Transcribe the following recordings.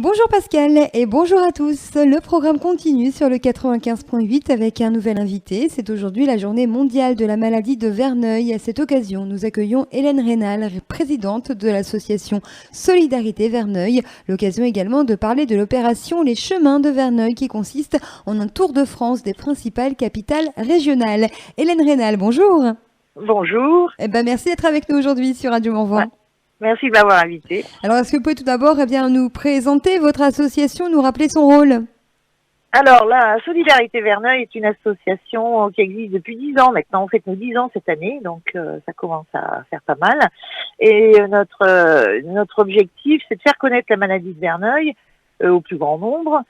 Bonjour Pascal et bonjour à tous. Le programme continue sur le 95.8 avec un nouvel invité. C'est aujourd'hui la journée mondiale de la maladie de Verneuil. À cette occasion, nous accueillons Hélène Rénal, présidente de l'association Solidarité Verneuil. L'occasion également de parler de l'opération Les Chemins de Verneuil qui consiste en un tour de France des principales capitales régionales. Hélène Rénal, bonjour. Bonjour. Merci d'être avec nous aujourd'hui sur Radio Mont-Vent. Ouais. Merci de m'avoir invité. Alors, est-ce que vous pouvez tout d'abord nous présenter votre association, nous rappeler son rôle? Alors, la Solidarité Verneuil est une association qui existe depuis 10 ans maintenant. On fête nos 10 ans cette année, donc ça commence à faire pas mal. Et notre objectif, c'est de faire connaître la maladie de Verneuil au plus grand nombre.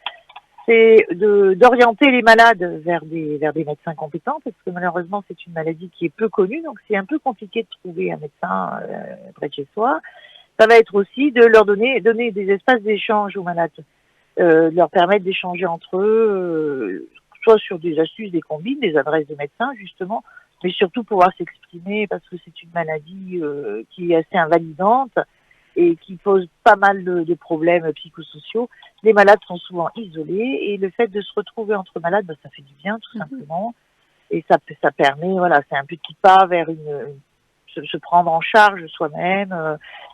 C'est d'orienter les malades vers des médecins compétents, parce que malheureusement, c'est une maladie qui est peu connue, donc c'est un peu compliqué de trouver un médecin près de chez soi. Ça va être aussi de leur donner des espaces d'échange aux malades, de leur permettre d'échanger entre eux, soit sur des astuces, des combines, des adresses de médecins, justement, mais surtout pouvoir s'exprimer, parce que c'est une maladie qui est assez invalidante et qui pose pas mal de problèmes psychosociaux. Les malades sont souvent isolés et le fait de se retrouver entre malades, ça fait du bien tout simplement. Et ça permet, voilà, c'est un petit pas vers se prendre en charge soi-même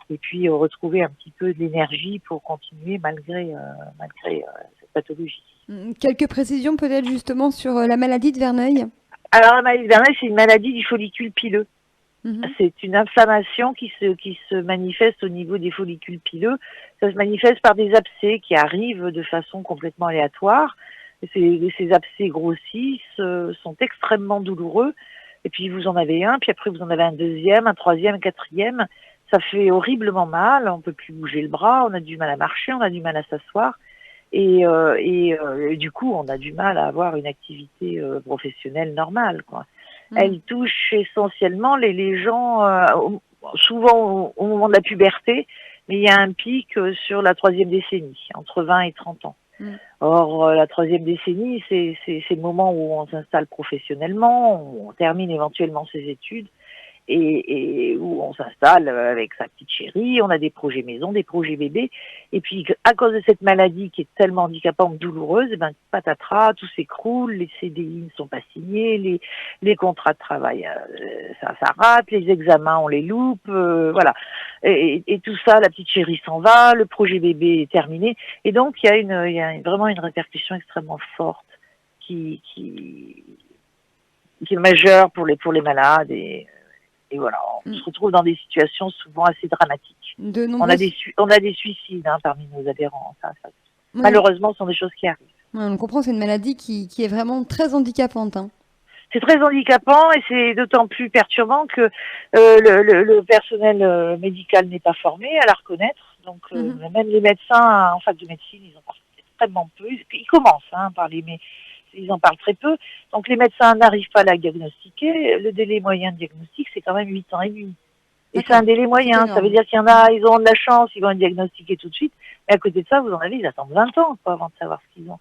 et puis retrouver un petit peu de l'énergie pour continuer malgré cette pathologie. Quelques précisions peut-être justement sur la maladie de Verneuil. Alors la maladie de Verneuil, c'est une maladie du follicule pileux. C'est une inflammation qui se manifeste au niveau des follicules pileux. Ça se manifeste par des abcès qui arrivent de façon complètement aléatoire. Ces abcès grossissent, sont extrêmement douloureux. Et puis vous en avez un, puis après vous en avez un deuxième, un troisième, un quatrième. Ça fait horriblement mal, on peut plus bouger le bras, on a du mal à marcher, on a du mal à s'asseoir. Et du coup, on a du mal à avoir une activité professionnelle normale, quoi. Elle touche essentiellement les gens, souvent au moment de la puberté, mais il y a un pic sur la 3e décennie, entre 20 et 30 ans. Or, la 3e décennie, c'est le moment où on s'installe professionnellement, où on termine éventuellement ses études, et où on s'installe avec sa petite chérie, on a des projets maison, des projets bébés, et puis à cause de cette maladie qui est tellement handicapante, douloureuse, patatras, tout s'écroule, les CDI ne sont pas signés, les contrats de travail, ça rate, les examens on les loupe, voilà. Et tout ça, la petite chérie s'en va, le projet bébé est terminé, et donc il y a vraiment une répercussion extrêmement forte qui est majeure pour les malades et voilà, on se retrouve dans des situations souvent assez dramatiques. On a des suicides parmi nos adhérents. Malheureusement, ce sont des choses qui arrivent. On comprend, c'est une maladie qui est vraiment très handicapante. C'est très handicapant et c'est d'autant plus perturbant que le personnel médical n'est pas formé à la reconnaître. Donc même les médecins en fac de médecine, ils en parlent extrêmement peu. Ils commencent à parler, mais ils en parlent très peu. Donc les médecins n'arrivent pas à la diagnostiquer. Le délai moyen de diagnostic, c'est quand même 8 ans et demi. Et c'est un délai moyen. Ça veut dire qu'il y en a, ils ont de la chance, ils vont être diagnostiqués tout de suite. Mais à côté de ça, vous en avez, ils attendent 20 ans avant de savoir ce qu'ils ont.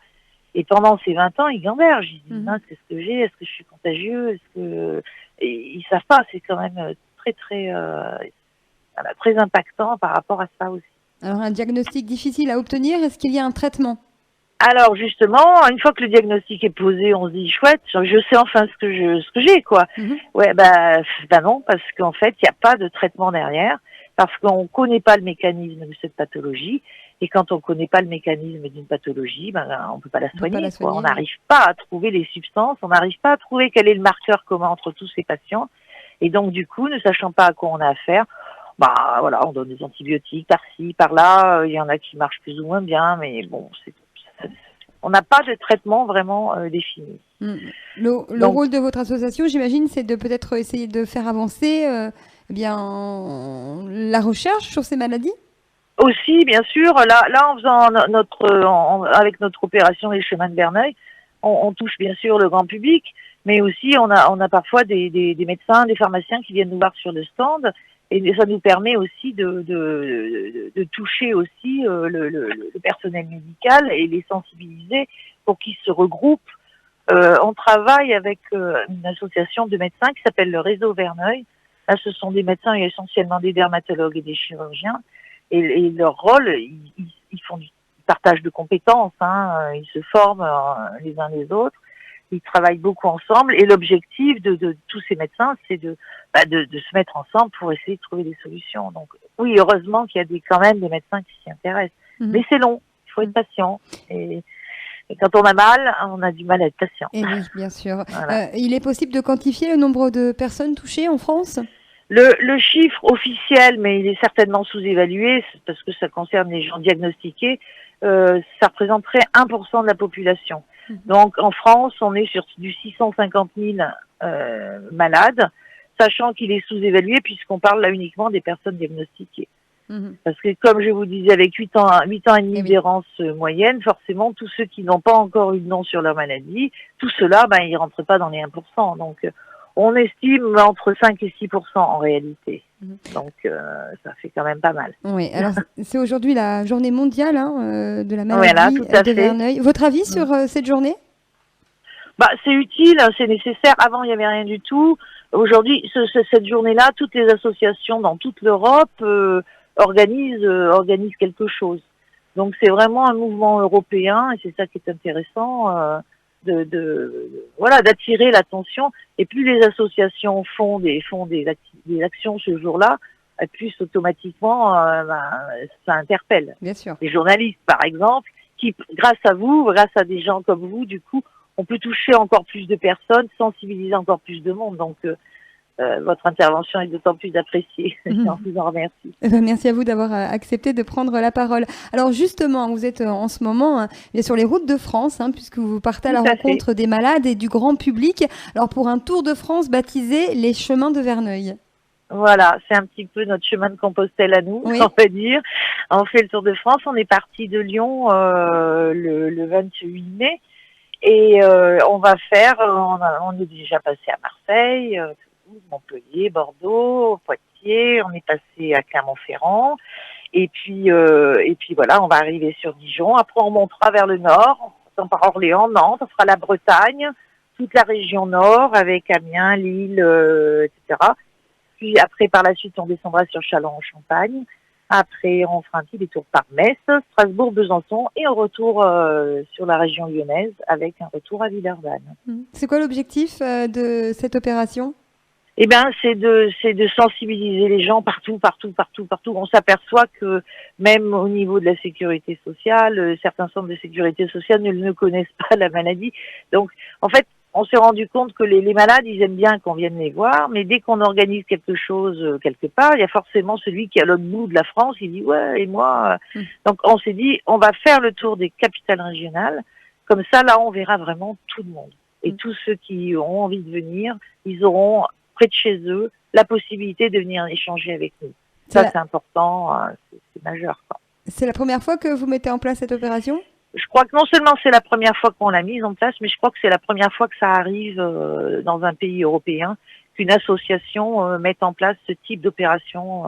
Et pendant ces 20 ans, ils gambergent. Ils disent, qu'est-ce que j'ai? Est-ce que je suis contagieux? Et ils savent pas. C'est quand même très impactant par rapport à ça aussi. Alors, un diagnostic difficile à obtenir, est-ce qu'il y a un traitement? Alors justement, une fois que le diagnostic est posé, on se dit chouette, je sais enfin ce que j'ai, quoi. Ouais, non, parce qu'en fait, il n'y a pas de traitement derrière, parce qu'on connaît pas le mécanisme de cette pathologie, et quand on connaît pas le mécanisme d'une pathologie, on peut pas la soigner, quoi. On n'arrive pas à trouver les substances, on n'arrive pas à trouver quel est le marqueur commun entre tous ces patients, et donc du coup, ne sachant pas à quoi on a affaire, voilà, on donne des antibiotiques par-ci, par-là, il y en a qui marchent plus ou moins bien, mais bon, on n'a pas de traitement vraiment défini. Le rôle de votre association, j'imagine, c'est de peut-être essayer de faire avancer la recherche sur ces maladies? Aussi, bien sûr. Là, en faisant avec notre opération Les Chemins de Verneuil, on touche bien sûr le grand public, mais aussi on a parfois des médecins, des pharmaciens qui viennent nous voir sur le stand. Et ça nous permet aussi de toucher aussi le personnel médical et les sensibiliser pour qu'ils se regroupent. On travaille avec une association de médecins qui s'appelle le Réseau Verneuil. Là, ce sont des médecins, essentiellement des dermatologues et des chirurgiens. Et leur rôle, ils partage de compétences, hein, ils se forment les uns les autres, ils travaillent beaucoup ensemble, et l'objectif de tous ces médecins, c'est de se mettre ensemble pour essayer de trouver des solutions. Donc oui, heureusement qu'il y a quand même des médecins qui s'y intéressent. Mais c'est long, il faut être patient. Et quand on a mal, on a du mal à être patient. Et oui, bien sûr. Voilà. Il est possible de quantifier le nombre de personnes touchées en France ? Le chiffre officiel, mais il est certainement sous-évalué, parce que ça concerne les gens diagnostiqués, ça représenterait 1% de la population. Donc en France, on est sur du 650 000 malades, sachant qu'il est sous-évalué puisqu'on parle là uniquement des personnes diagnostiquées. Parce que comme je vous disais, avec 8 ans et demi d'errance moyenne, forcément, tous ceux qui n'ont pas encore eu de nom sur leur maladie, tout cela, ils ne rentrent pas dans les 1%. Donc, on estime entre 5 et 6% en réalité. Donc, ça fait quand même pas mal. Oui, alors c'est aujourd'hui la journée mondiale de la maladie de Verneuil. Votre avis sur cette journée ? C'est utile, c'est nécessaire. Avant, il n'y avait rien du tout. Aujourd'hui, cette journée-là, toutes les associations dans toute l'Europe organisent quelque chose. Donc c'est vraiment un mouvement européen et c'est ça qui est intéressant d'attirer l'attention. Et plus les associations font des actions ce jour-là, plus automatiquement ça interpelle. Bien sûr. Les journalistes par exemple, qui grâce à vous, grâce à des gens comme vous, du coup, on peut toucher encore plus de personnes, sensibiliser encore plus de monde. Donc votre intervention est d'autant plus appréciée. Je vous en remercie. Merci à vous d'avoir accepté de prendre la parole. Alors justement, vous êtes en ce moment sur les routes de France, puisque vous partez à la rencontre des malades et du grand public. Alors pour un tour de France baptisé les chemins de Verneuil. Voilà, c'est un petit peu notre chemin de Compostelle à nous, on va dire. On fait le tour de France. On est parti de Lyon le 28 mai et on va faire. On est déjà passé à Marseille. Montpellier, Bordeaux, Poitiers, on est passé à Clermont-Ferrand, et puis voilà, on va arriver sur Dijon. Après, on montera vers le nord, on par Orléans, Nantes, on fera la Bretagne, toute la région nord avec Amiens, Lille, etc. Puis après, par la suite, on descendra sur Châlons-en-Champagne. Après, on fera un petit détour par Metz, Strasbourg, Besançon, et un retour sur la région lyonnaise avec un retour à Villeurbanne. C'est quoi l'objectif de cette opération ? C'est de sensibiliser les gens partout. On s'aperçoit que même au niveau de la sécurité sociale, certains centres de sécurité sociale ne connaissent pas la maladie. Donc, en fait, on s'est rendu compte que les malades, ils aiment bien qu'on vienne les voir, mais dès qu'on organise quelque chose quelque part, il y a forcément celui qui est à l'autre bout de la France, il dit ouais, et moi. Donc, on s'est dit, on va faire le tour des capitales régionales. Comme ça, là, on verra vraiment tout le monde. Et tous ceux qui ont envie de venir, ils auront près de chez eux, la possibilité de venir échanger avec nous. Ça, c'est important, c'est majeur. C'est la première fois que vous mettez en place cette opération ? Je crois que non seulement c'est la première fois qu'on l'a mise en place, mais je crois que c'est la première fois que ça arrive dans un pays européen, qu'une association mette en place ce type d'opération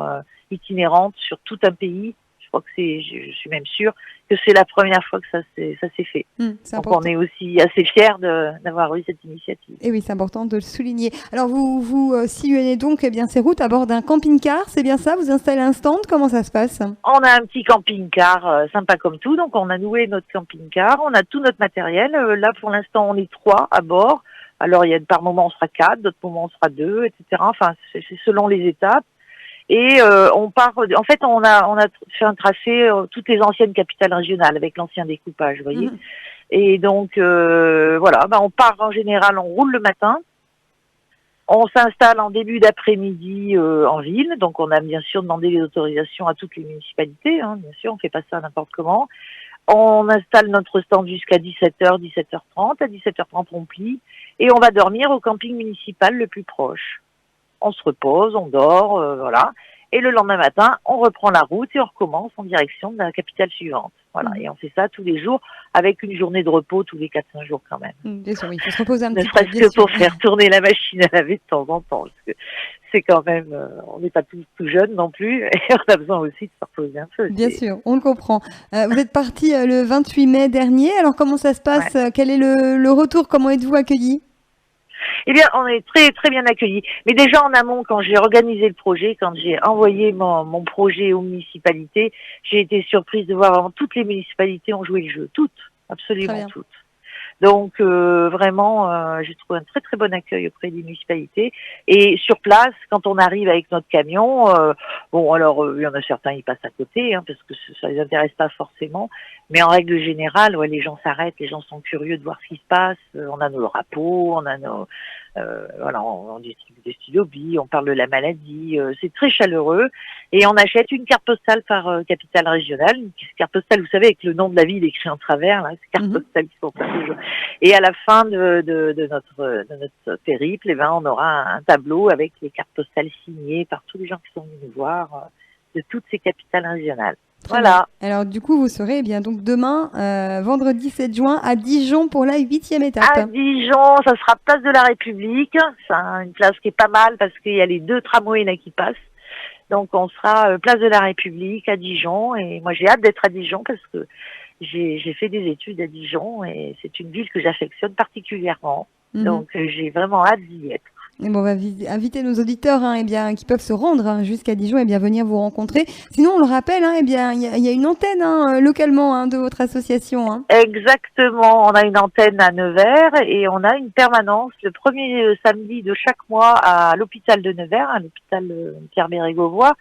itinérante sur tout un pays. Je crois que je suis même sûre que c'est la première fois que ça s'est fait. Donc on est aussi assez fiers d'avoir eu cette initiative. Et oui, c'est important de le souligner. Alors vous sillonnez donc ces routes à bord d'un camping-car, c'est bien ça ? Vous installez un stand ? Comment ça se passe ? On a un petit camping-car sympa comme tout, donc on a loué notre camping-car, on a tout notre matériel. Là pour l'instant on est 3 à bord. Alors par moment on sera 4, d'autres moments on sera 2, etc. Enfin c'est selon les étapes. Et on part. En fait, on a fait un tracé toutes les anciennes capitales régionales avec l'ancien découpage, vous voyez. Et donc voilà, on part en général, on roule le matin, on s'installe en début d'après-midi en ville. Donc on a bien sûr demandé les autorisations à toutes les municipalités. Bien sûr, on fait pas ça n'importe comment. On installe notre stand jusqu'à 17h, 17h30. À 17h30, on plie et on va dormir au camping municipal le plus proche. On se repose, on dort, voilà. Et le lendemain matin, on reprend la route et on recommence en direction de la capitale suivante. Voilà. Et on fait ça tous les jours avec une journée de repos tous les 4-5 jours quand même. Bien sûr, il faut se reposer un petit peu. Ne serait-ce que pour faire tourner la machine à laver de temps en temps. Parce que c'est quand même, on n'est pas tout jeunes non plus et on a besoin aussi de se reposer un peu. Bien sûr, on le comprend. Vous êtes parti le 28 mai dernier. Alors comment ça se passe ? Quel est le retour ? Comment êtes-vous accueillis ? Eh bien, on est très très bien accueillis. Mais déjà en amont, quand j'ai organisé le projet, quand j'ai envoyé mon projet aux municipalités, j'ai été surprise de voir vraiment toutes les municipalités ont joué le jeu, toutes, absolument toutes. Donc vraiment, j'ai trouvé un très très bon accueil auprès des municipalités. Et sur place, quand on arrive avec notre camion, bon alors il y en a certains ils passent à côté parce que ça les intéresse pas forcément. Mais en règle générale, ouais, les gens s'arrêtent, les gens sont curieux de voir ce qui se passe. On a nos drapeaux, on a nos voilà, on distribue des stylos billes, on parle de la maladie. C'est très chaleureux. Et on achète une carte postale par capitale régionale, une carte postale, vous savez, avec le nom de la ville écrit en travers, là, c'est carte postale qui sont toujours. Et à la fin de notre périple, eh ben, on aura un tableau avec les cartes postales signées par tous les gens qui sont venus nous voir de toutes ces capitales régionales. Voilà. Alors du coup, vous serez bien donc demain, vendredi 7 juin, à Dijon pour la 8e étape. À Dijon, ça sera place de la République. C'est une place qui est pas mal parce qu'il y a les 2 tramways là qui passent. Donc on sera place de la République à Dijon et moi j'ai hâte d'être à Dijon parce que j'ai fait des études à Dijon et c'est une ville que j'affectionne particulièrement. Donc j'ai vraiment hâte d'y être. Et bon, on va inviter nos auditeurs qui peuvent se rendre jusqu'à Dijon et bien venir vous rencontrer. Sinon, on le rappelle, il y a une antenne localement de votre association. Exactement, on a une antenne à Nevers et on a une permanence le premier samedi de chaque mois à l'hôpital de Nevers, à l'hôpital Pierre-Bérégovoy,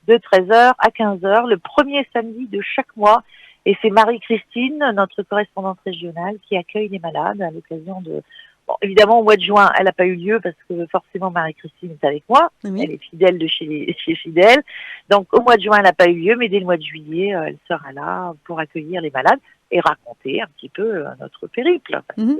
de 13h à 15h, le premier samedi de chaque mois. Et c'est Marie-Christine, notre correspondante régionale, qui accueille les malades à l'occasion de... Bon, évidemment, au mois de juin, elle n'a pas eu lieu parce que forcément Marie-Christine est avec moi. Oui. Elle est fidèle de chez Fidèle. Donc au mois de juin, elle n'a pas eu lieu, mais dès le mois de juillet, elle sera là pour accueillir les malades et raconter un petit peu notre périple. Parce que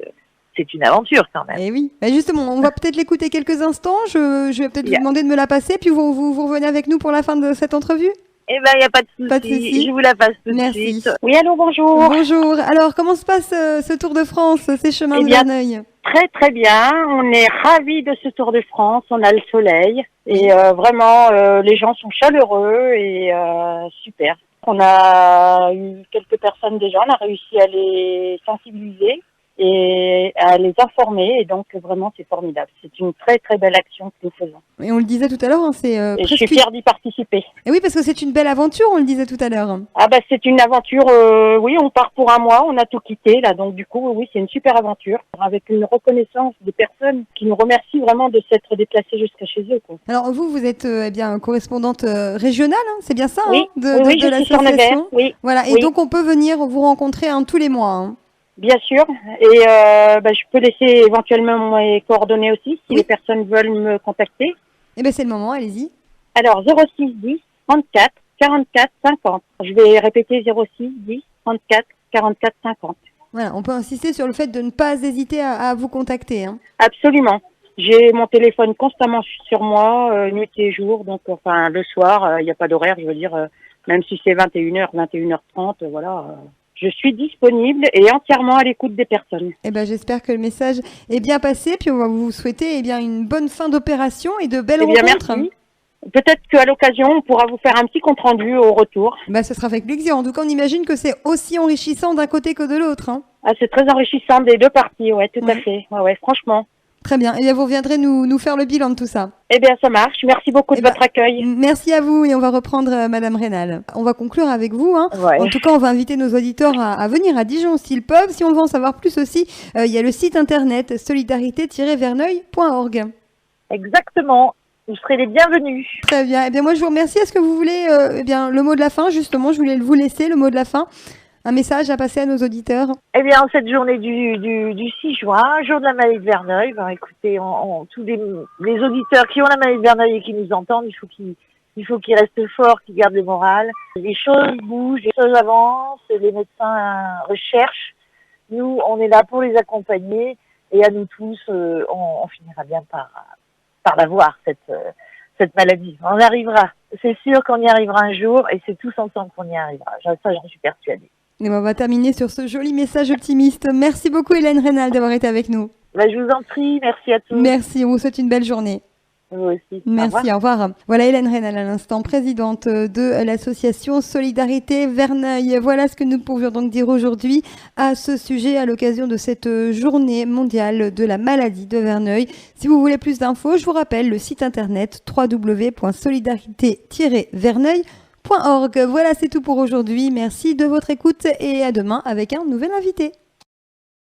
c'est une aventure quand même. Et oui. Bah justement, on va peut-être l'écouter quelques instants. Je vais peut-être vous demander de me la passer, puis vous revenez avec nous pour la fin de cette entrevue. Eh ben, il n'y a pas de souci. Je vous la passe tout de suite. Oui, allô, bonjour. Bonjour. Alors, comment se passe ce Tour de France, ces chemins de Verneuil? Très, très bien. On est ravis de ce Tour de France. On a le soleil. Et vraiment, les gens sont chaleureux et super. On a eu quelques personnes déjà. On a réussi à les sensibiliser et à les informer. Et donc, vraiment, c'est formidable. C'est une très, très belle action que nous faisons. Et on le disait tout à l'heure, et je suis fière d'y participer. Et oui, parce que c'est une belle aventure, on le disait tout à l'heure. Ah bah c'est une aventure, oui, on part pour un mois, on a tout quitté, là, donc du coup, oui, c'est une super aventure, avec une reconnaissance des personnes qui nous remercient vraiment de s'être déplacées jusqu'à chez eux, quoi. Alors vous êtes correspondante régionale, c'est bien ça, oui, de l'association. Oui. Voilà, et donc on peut venir vous rencontrer tous les mois. Bien sûr, et je peux laisser éventuellement mes coordonnées aussi, si les personnes veulent me contacter. Eh bien c'est le moment, allez-y. Alors 06 10 34 44 50. Je vais répéter 06 10 34 44 50. Voilà, on peut insister sur le fait de ne pas hésiter à vous contacter. Absolument. J'ai mon téléphone constamment sur moi, nuit et jour, donc enfin le soir, il n'y a pas d'horaire, je veux dire, même si c'est 21h, 21h30, voilà. Je suis disponible et entièrement à l'écoute des personnes. Eh ben, j'espère que le message est bien passé, puis on va vous souhaiter une bonne fin d'opération et de belles rencontres. Merci. Peut-être qu'à l'occasion, on pourra vous faire un petit compte-rendu au retour. Ce sera avec plaisir. En tout cas, on imagine que c'est aussi enrichissant d'un côté que de l'autre. Ah, c'est très enrichissant des deux parties, ouais, tout à fait. Ouais, franchement. Très bien. Et vous reviendrez nous faire le bilan de tout ça. Eh bien, ça marche. Merci beaucoup de votre accueil. Merci à vous et on va reprendre Madame Rénal. On va conclure avec vous. Ouais. En tout cas, on va inviter nos auditeurs à venir à Dijon s'ils peuvent. Si on veut en savoir plus aussi, il y a le site internet solidarité-verneuil.org. Exactement. Vous serez les bienvenus. Très bien. Eh bien, moi, je vous remercie. Est-ce que vous voulez le mot de la fin, justement? Je voulais vous laisser le mot de la fin. Un message à passer à nos auditeurs? Eh bien, en cette journée du 6 juin, jour de la maladie de Verneuil, écoutez, tous les auditeurs qui ont la maladie de Verneuil et qui nous entendent, il faut qu'ils restent forts, qu'ils gardent le moral. Les choses bougent, les choses avancent, les médecins recherchent. Nous, on est là pour les accompagner et à nous tous, on finira bien par l'avoir, cette maladie. On arrivera. C'est sûr qu'on y arrivera un jour et c'est tous ensemble qu'on y arrivera. Ça, j'en suis persuadée. Et on va terminer sur ce joli message optimiste. Merci beaucoup Hélène Rénal d'avoir été avec nous. Je vous en prie, merci à tous. Merci, on vous souhaite une belle journée. Vous aussi. Merci, au revoir. Voilà Hélène Rénal à l'instant, présidente de l'association Solidarité Verneuil. Voilà ce que nous pouvions donc dire aujourd'hui à ce sujet à l'occasion de cette journée mondiale de la maladie de Verneuil. Si vous voulez plus d'infos, je vous rappelle le site internet www.solidarité-verneuil.org. Voilà, c'est tout pour aujourd'hui. Merci de votre écoute et à demain avec un nouvel invité.